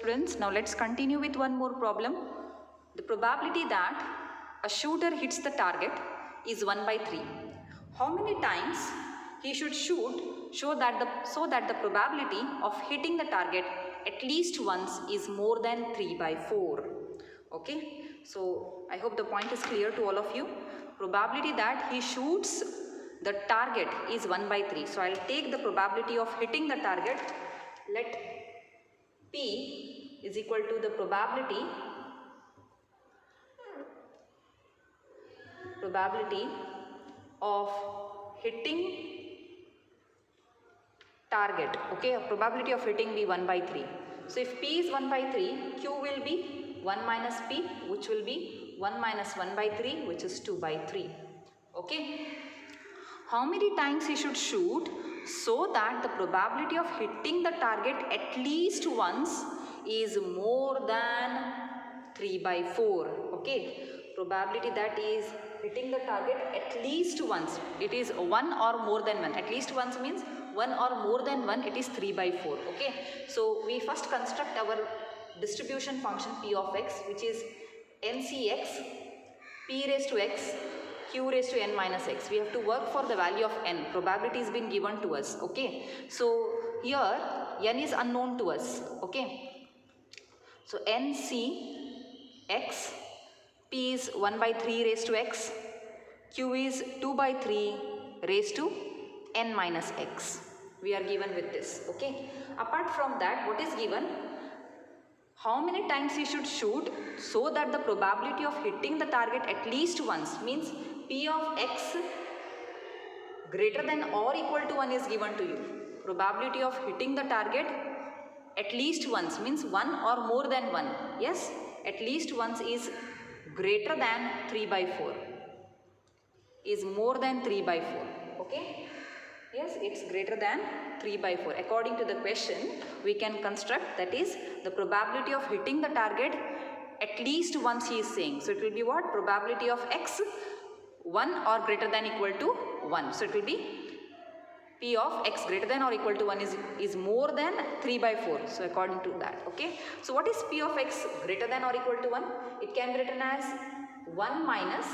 students. Now let's continue with one more problem. The probability that a shooter hits the target is 1 by 3. How many times he should shoot so that the probability of hitting the target at least once is more than 3 by 4. Okay, so I hope the point is clear to all of you. Probability that he shoots the target is 1 by 3. So I'll take the probability of hitting the target. Let P is equal to the probability of hitting target. Okay, a probability of hitting be 1 by 3. So if P is 1 by 3, Q will be 1 minus P, which will be 1 minus 1 by 3, which is 2 by 3. Okay. How many times he should shoot so that the probability of hitting the target at least once is more than 3 by 4. Okay. Probability that is hitting the target at least once. It is 1 or more than 1. At least once means 1 or more than 1. It is 3 by 4. Okay. So we first construct our distribution function P of x, which is NCx P raised to x Q raised to n minus x. We have to work for the value of n. Probability has been given to us. Okay. So here n is unknown to us. Okay. So NCx P is 1 by 3 raised to x. Q is 2 by 3 raised to n minus x. We are given with this. Okay. Apart from that, what is given? How many times he should shoot so that the probability of hitting the target at least once, means P of x greater than or equal to 1 is given to you. Probability of hitting the target at least once means 1 or more than 1. Yes, at least once is greater than 3 by 4. Is more than 3 by 4. Okay. Yes, it's greater than 3 by 4. According to the question, we can construct, that is the probability of hitting the target at least once he is saying. So it will be what? Probability of x 1 or greater than equal to 1. So it will be P of x greater than or equal to 1 is more than 3 by 4. So according to that. Okay. So what is P of x greater than or equal to 1? It can be written as 1 minus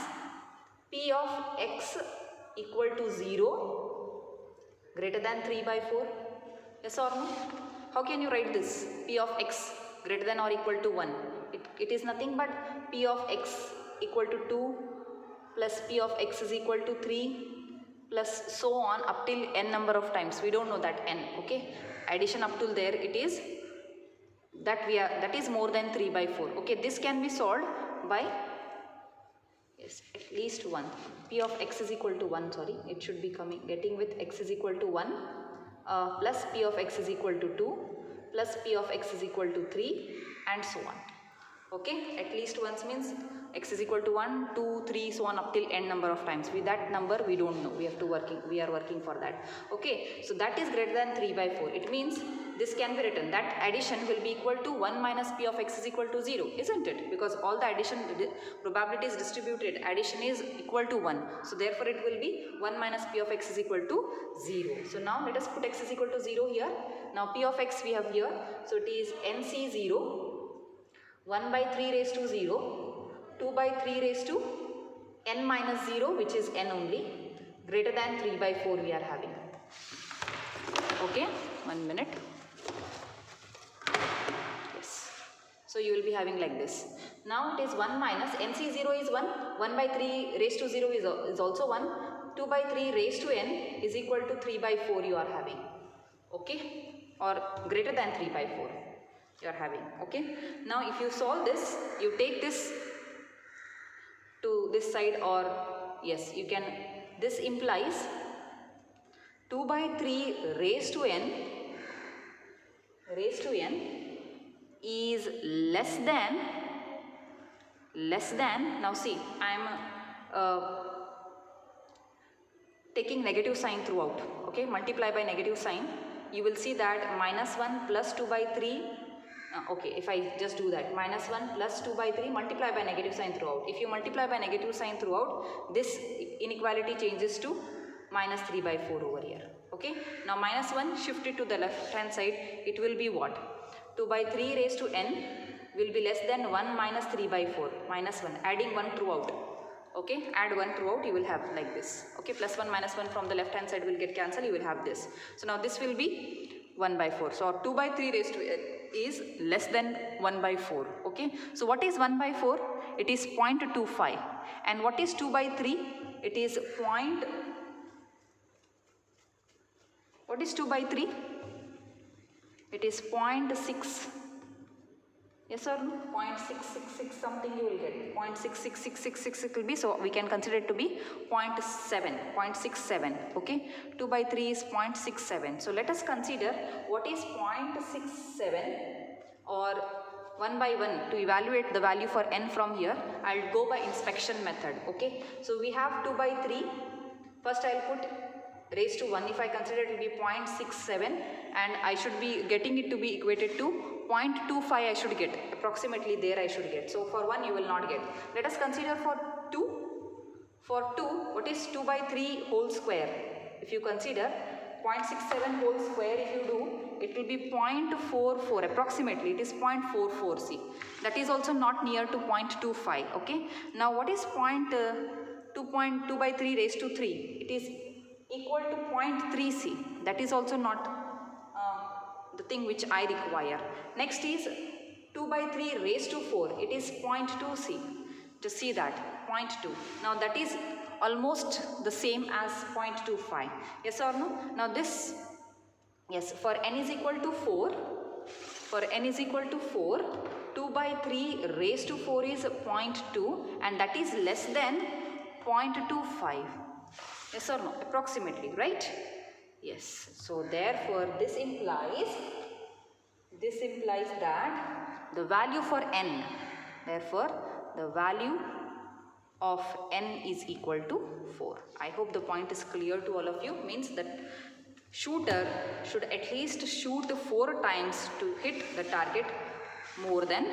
P of x equal to 0 greater than 3 by 4. Yes or no? How can you write this? P of x greater than or equal to 1. It is nothing but P of x equal to 2 plus P of x is equal to 3 plus so on up till n number of times. We don't know that n. Okay. Addition up till there, it is that is more than 3 by 4. Okay. This can be solved by at least 1. P of x is equal to 1, sorry, it should be getting with x is equal to 1 plus P of x is equal to 2 plus P of x is equal to 3 and so on. Okay, at least once means x is equal to 1, 2, 3, so on up till n number of times. With that number we don't know, we are working for that. Okay, so that is greater than 3 by 4. It means this can be written, that addition will be equal to 1 minus P of x is equal to 0, isn't it? Because all the addition probability is distributed, addition is equal to 1. So therefore it will be 1 minus P of x is equal to 0. So now let us put x is equal to 0 here. Now P of x we have here. So it is NC0, 1 by 3 raised to 0, 2 by 3 raised to n minus 0, which is n only, greater than 3 by 4 we are having. Okay, 1 minute. Yes. So you will be having like this. Now it is 1 minus, NC0 is 1, 1 by 3 raised to 0 is also 1, 2 by 3 raised to n is equal to 3 by 4 you are having. Okay, or greater than 3 by 4 you are having. Okay, now if you solve this, you take this to this side, or yes, you can, this implies 2 by 3 raised to n is less than, now see, I am taking negative sign throughout. Okay, multiply by negative sign, you will see that minus 1 plus 2 by 3. Okay, if I just do that, minus 1 plus 2 by 3, multiply by negative sign throughout. If you multiply by negative sign throughout, this inequality changes to minus 3 by 4 over here. Okay, now minus 1 shifted to the left hand side, it will be what? 2 by 3 raised to n will be less than 1 minus 3 by 4, minus 1, adding 1 throughout. Okay, add 1 throughout, you will have like this. Okay, plus 1 minus 1 from the left hand side will get cancelled, you will have this. So now this will be 1 by 4. So 2 by 3 raised to n is less than 1 by 4. Okay, so what is 1 by 4? It is 0.25. And what is 2 by 3? It is what is 2 by 3? It is 0.6. Yes or no? 0.666 something you will get. 0.66666 it will be. So we can consider it to be 0.67. Okay. 2 by 3 is 0.67. So let us consider what is 0.67 or 1 by 1 to evaluate the value for n from here. I'll go by inspection method. Okay. So we have 2 by 3. First I'll put raised to 1. If I consider it will be 0.67 and I should be getting it to be equated to 0.25 I should get. Approximately there I should get. So for 1 you will not get. Let us consider for 2. For 2, what is 2 by 3 whole square? If you consider 0.67 whole square, if you do, it will be 0.44. Approximately it is 0.44. See, that is also not near to 0.25. Okay. Now what is 2.2 by 3 raised to 3? It is equal to 0.3c. That is also not the thing which I require. Next is 2 by 3 raised to 4. It is 0.2c. Just see that 0.2. Now that is almost the same as 0.25. Yes or no? Now this, yes, for n is equal to 4. For n is equal to 4. 2 by 3 raised to 4 is 0.2 and that is less than 0.25. Yes or no? Approximately, right? Yes. So therefore this implies that the value for n, therefore the value of n is equal to 4. I hope the point is clear to all of you. Means that shooter should at least shoot 4 times to hit the target more than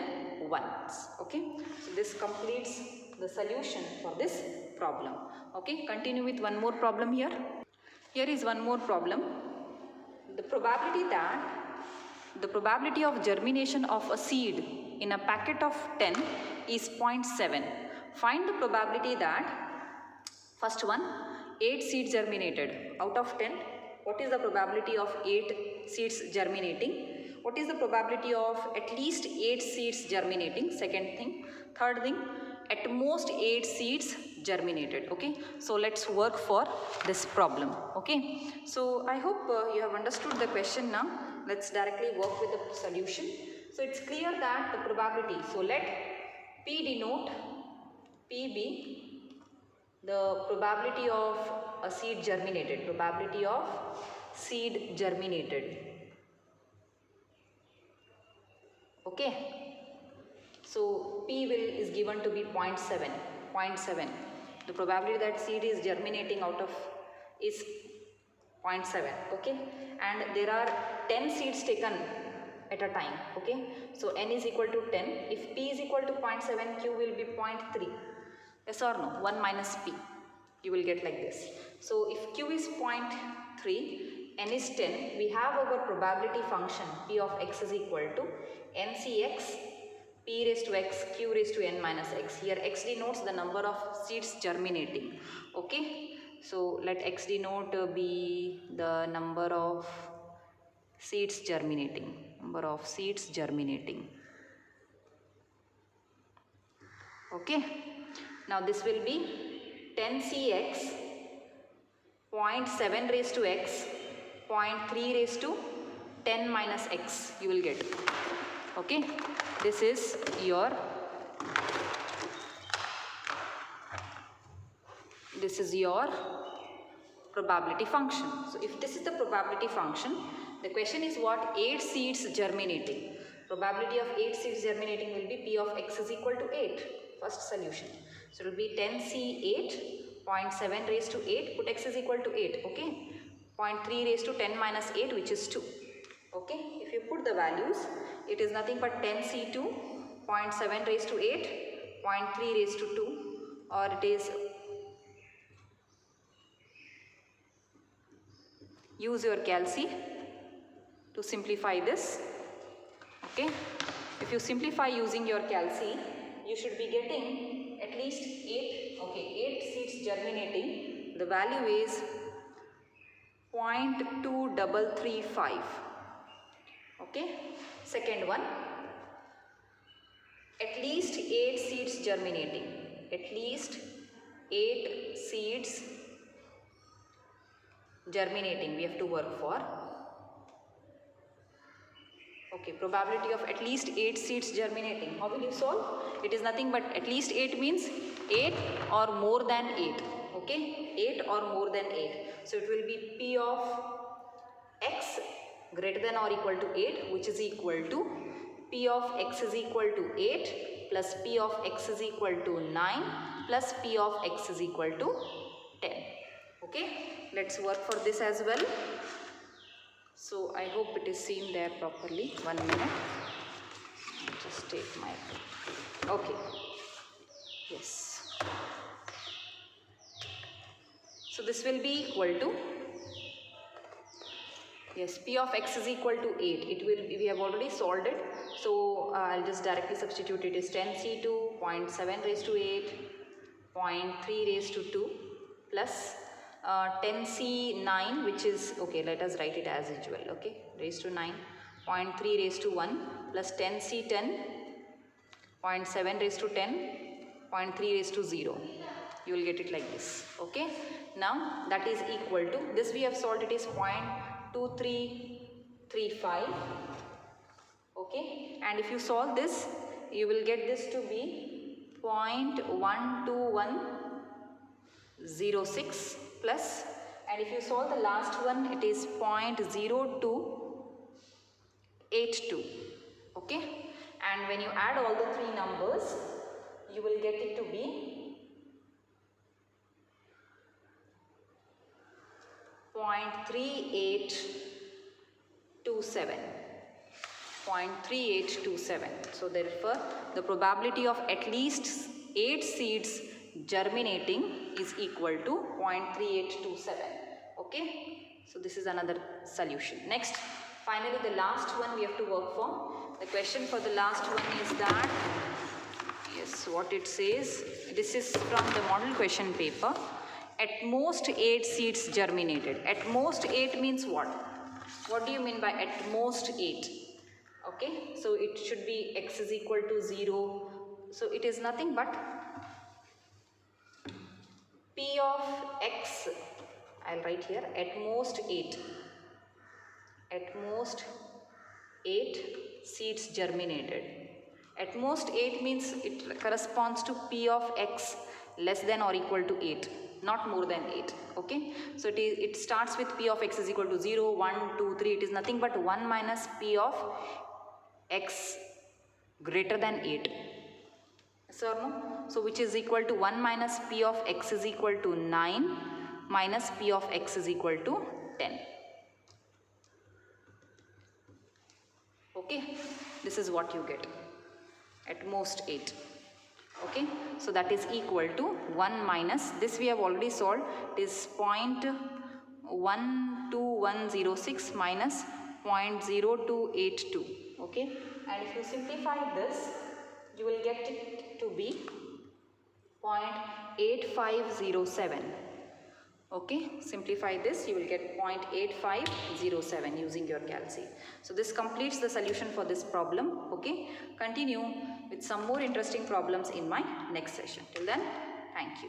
once. Okay. So this completes the solution for this problem. Okay. Continue with one more problem here. Here is one more problem. The probability of germination of a seed in a packet of 10 is 0.7. Find the probability that, first one, 8 seeds germinated. Out of 10, what is the probability of 8 seeds germinating? What is the probability of at least 8 seeds germinating? Second thing. Third thing, at most 8 seeds germinated. Okay, so let's work for this problem. Okay, so I hope you have understood the question now. Let's directly work with the solution. So it's clear that the probability, so let P denote PB the probability of a seed germinated, probability of seed germinated. Okay, so P is given to be 0.7. The probability that seed is germinating out of is 0.7. Okay, and there are 10 seeds taken at a time. Okay, so n is equal to 10. If P is equal to 0.7, Q will be 0.3. Yes or no? 1 minus P. You will get like this. So if Q is 0.3, n is 10, we have our probability function P of x is equal to NCX P raised to x Q raised to n minus x. Here x denotes the number of seeds germinating. Okay, so let x denote be the number of seeds germinating. Okay, now this will be 10cx 0.7 raised to x 0.3 raised to 10 minus x you will get. Okay, this is your probability function. So if this is the probability function, the question is what? 8 seeds germinating. Probability of 8 seeds germinating will be P of x is equal to 8. First solution. So it will be 10C8 0.7 raised to 8, put x is equal to 8. Okay, 0.3 raised to 10 minus 8, which is 2. Okay, if you put the values, it is nothing but 10C2 0.7 raised to 8, 0.3 raised to 2, or it is, use your calci to simplify this. Okay, if you simplify using your calci, you should be getting at least 8 seeds germinating. The value is 0.2335. Okay, second one, at least 8 seeds germinating, at least 8 seeds germinating we have to work for. Okay, probability of at least 8 seeds germinating. How will you solve? It is nothing but at least 8 means 8 or more than 8. Okay, 8 or more than 8. So it will be P of x greater than or equal to 8, which is equal to P of x is equal to 8 plus P of x is equal to 9 plus P of x is equal to 10. Okay, let's work for this as well. So I hope it is seen there properly. 1 minute. Just take my. Okay. Yes. So this will be equal to. Yes, P of x is equal to 8. It will. We have already solved it. So I'll just directly substitute. It is 10c2 0.7 raised to 8, 0.3 raised to 2 plus 10c9, which is, okay, let us write it as usual, okay, raised to 9, 0.3 raised to 1 plus 10c10, 0.7 raised to 10, 0.3 raised to 0. You will get it like this, okay. Now that is equal to, this we have solved, it is 0.2335, okay, and if you solve this, you will get this to be 0.12106 plus, and if you solve the last one, it is 0.0282, okay, and when you add all the three numbers, you will get it to be 0.3827. So therefore, the probability of at least 8 seeds germinating is equal to 0.3827. Okay, so this is another solution. Next, finally the last one we have to work for. The question for the last one is that, yes, what it says, this is from the model question paper. At most 8 seeds germinated. At most 8 means what? What do you mean by at most 8? Okay, so it should be x is equal to 0. So it is nothing but P of x, I'll write here, at most 8. At most 8 seeds germinated. At most 8 means it corresponds to P of x less than or equal to 8. Not more than 8, okay. So it starts with P of x is equal to 0, 1, 2, 3. It is nothing but 1 minus P of x greater than 8. Yes or no? So which is equal to 1 minus P of x is equal to 9 minus P of x is equal to 10. Okay, this is what you get. At most 8. Okay, so that is equal to 1 minus, this we have already solved, it is 0.12106 minus 0.0282, okay, and if you simplify this, you will get it to be 0.8507, okay, simplify this, you will get 0.8507 using your calci. So this completes the solution for this problem, okay, continue with some more interesting problems in my next session. Till then, thank you.